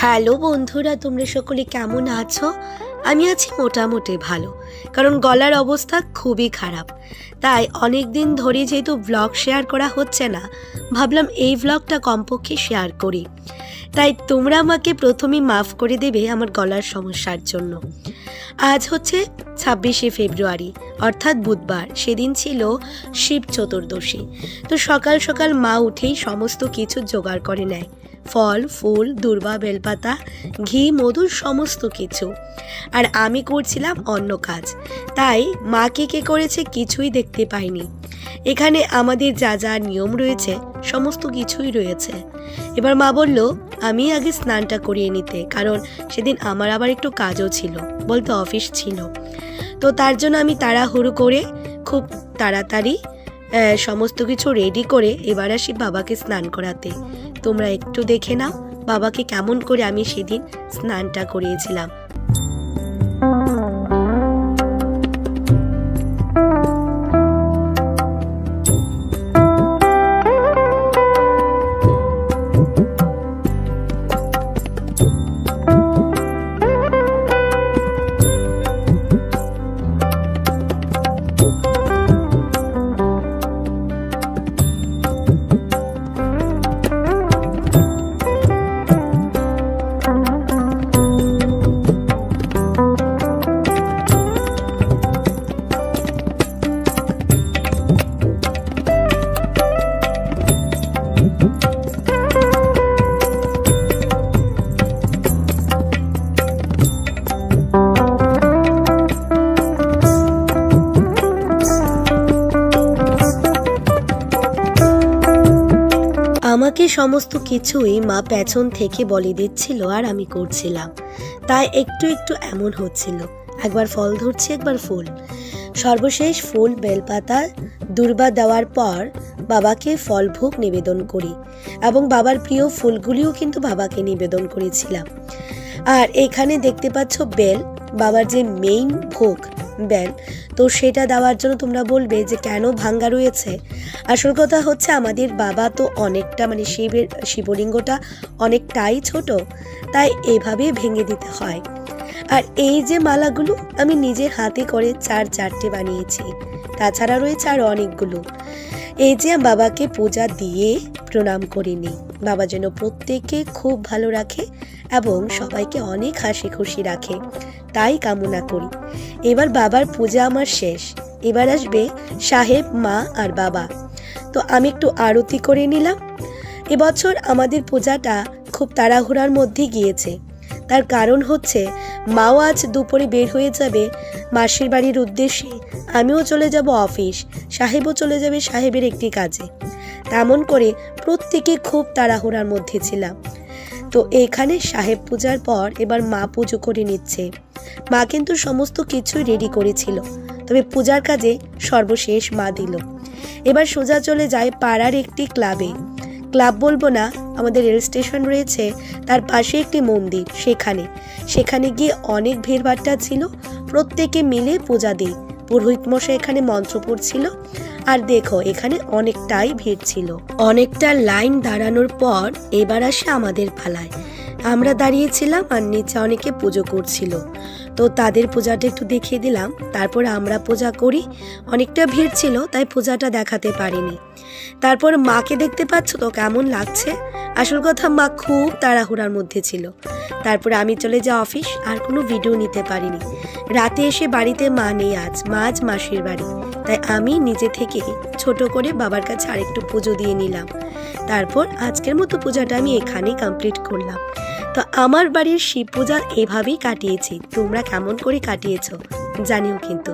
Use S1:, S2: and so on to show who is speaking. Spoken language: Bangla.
S1: হ্যালো বন্ধুরা, তোমরা সকলে কেমন আছো? আমি আছি মোটামুটি ভালো, কারণ গলার অবস্থা খুবই খারাপ। তাই অনেক দিন ধরে যেহেতু ব্লগ শেয়ার করা হচ্ছে না, ভাবলাম এই ব্লগটা কমপক্ষে শেয়ার করি। তাই তোমরা আমাকে প্রথমেই মাফ করে দেবে আমার গলার সমস্যার জন্য। আজ হচ্ছে 26শে ফেব্রুয়ারি, অর্থাৎ বুধবার। সেদিন ছিল শিব চতুর্দশী। তো সকাল সকাল মা উঠেই সমস্ত কিছু জোগাড় করে নেয়, ফল ফুল, দূর্বা, বেলপাতা, ঘি, মধু, সমস্ত কিছু। আর আমি করছিলাম অন্য কাজ, তাই মা কে করেছে কিছুই দেখতে পাইনি। এখানে আমাদের যা যা নিয়ম রয়েছে সমস্ত কিছুই রয়েছে। এবার মা বলল আমি আগে স্নানটা করিয়ে নিতে, কারণ সেদিন আমার আবার একটু কাজও ছিল, বলতে অফিস ছিল। তো তার জন্য আমি তাড়াহুড়ো করে খুব তাড়াতাড়ি সমস্ত কিছু রেডি করে এবার আসি বাবাকে স্নান করাতে। তোমরা একটু দেখে নাও বাবাকে কেমন করে আমি সেদিন স্নানটা করিয়েছিলাম। আমাকে সমস্ত কিছুই মা পেছন থেকে বলে দিচ্ছিল আর আমি করছিলাম, তাই একটু একটু এমন হচ্ছিল, একবার ফল ধরছি একবার ফুল। সর্বশেষ ফুল, বেলপাতা, দূর্বা দেওয়ার পর বাবাকে ফল ভোগ নিবেদন করি, এবং বাবার প্রিয় ফুলগুলিও কিন্তু বাবাকে নিবেদন করেছিলাম। আর এখানে দেখতে পাচ্ছ বেল, বাবার যে মেইন ভোগ বেল, তো সেটা দেওয়ার জন্য তোমরা বলবে যে কেন ভাঙ্গা রয়েছে। আসল কথা হচ্ছে আমাদের বাবা তো অনেকটা শিবলিঙ্গটা অনেকটাই ছোট, তাই এইভাবে ভেঙে দিতে হয়। আর এই যে মালাগুলো আমি নিজের হাতে করে চারটে বানিয়েছি, তাছাড়া রয়েছে আর অনেকগুলো। এই যে বাবাকে পূজা দিয়ে প্রণাম করে নিই, বাবা যেন প্রত্যেককে খুব ভালো রাখে এবং সবাইকে অনেক হাসি খুশি রাখে, তাই কামনা করি। এবার বাবার পূজা আমার শেষ, এবার আসবে সাহেব, মা আর বাবা। তো আমি একটু আরতি করে নিলাম। এবছর আমাদের পূজাটা খুব তাড়াহুড়ার মধ্যে গিয়েছে, তার কারণ হচ্ছে মাও আজ দুপুরে বের হয়ে যাবে মাসির বাড়ির উদ্দেশ্যে, আমিও চলে যাব অফিস, সাহেবও চলে যাবে সাহেবের একটি কাজে। তেমন করে প্রত্যেকে খুব তাড়াহুড়ার মধ্যে ছিলাম। তো এখানে সাহেব পূজার পর এবার মা পুজো করে নিচ্ছে। মা কিন্তু সমস্ত কিছুই রেডি করেছিল, তবে পূজার কাজে সর্বশেষ মা দিল। এবার সোজা চলে যায় পাড়ার একটি ক্লাবে। ক্লাব বলবো না, আমাদের রেল স্টেশন রয়েছে, তার পাশে একটি মন্দির, সেখানে গিয়ে অনেক ভিড়ভাট্টা ছিল। প্রত্যেকে মিলে পূজা দিই। পুরোহিত মশাই এখানে মন্ত্র পড়ছিল, আর দেখো এখানে অনেকটাই ভিড় ছিল। অনেকটা লাইন দাঁড়ানোর পর এবার আসে আমাদের পালায়। আমরা দাঁড়িয়েছিলাম আর নিচে অনেকে পুজো করছিল, তো তাদের পূজাটা একটু দেখিয়ে দিলাম। তারপর আমরা পূজা করি, অনেকটা ভিড় ছিল তাই পূজাটা দেখাতে পারিনি। তারপর মাকে দেখতে পাচ্ছ তো কেমন লাগছে। আসল কথা মা খুব তাড়াহুড়ার মধ্যে ছিল। তারপর আমি চলে যাই অফিস, আর কোনো ভিডিও নিতে পারিনি। রাতে এসে বাড়িতে মা নেই, আজ মাসির বাড়ি, তাই আমি নিজে থেকে ছোট করে বাবার কাছে আরেকটু পুজো দিয়ে নিলাম। তারপর আজকের মতো পূজাটা আমি এখানেই কমপ্লিট করলাম। তো আমার বাড়ির শিব পূজা এভাবেই কাটিয়েছি। তোমরা কেমন করে কাটিয়েছো জানিও কিন্তু।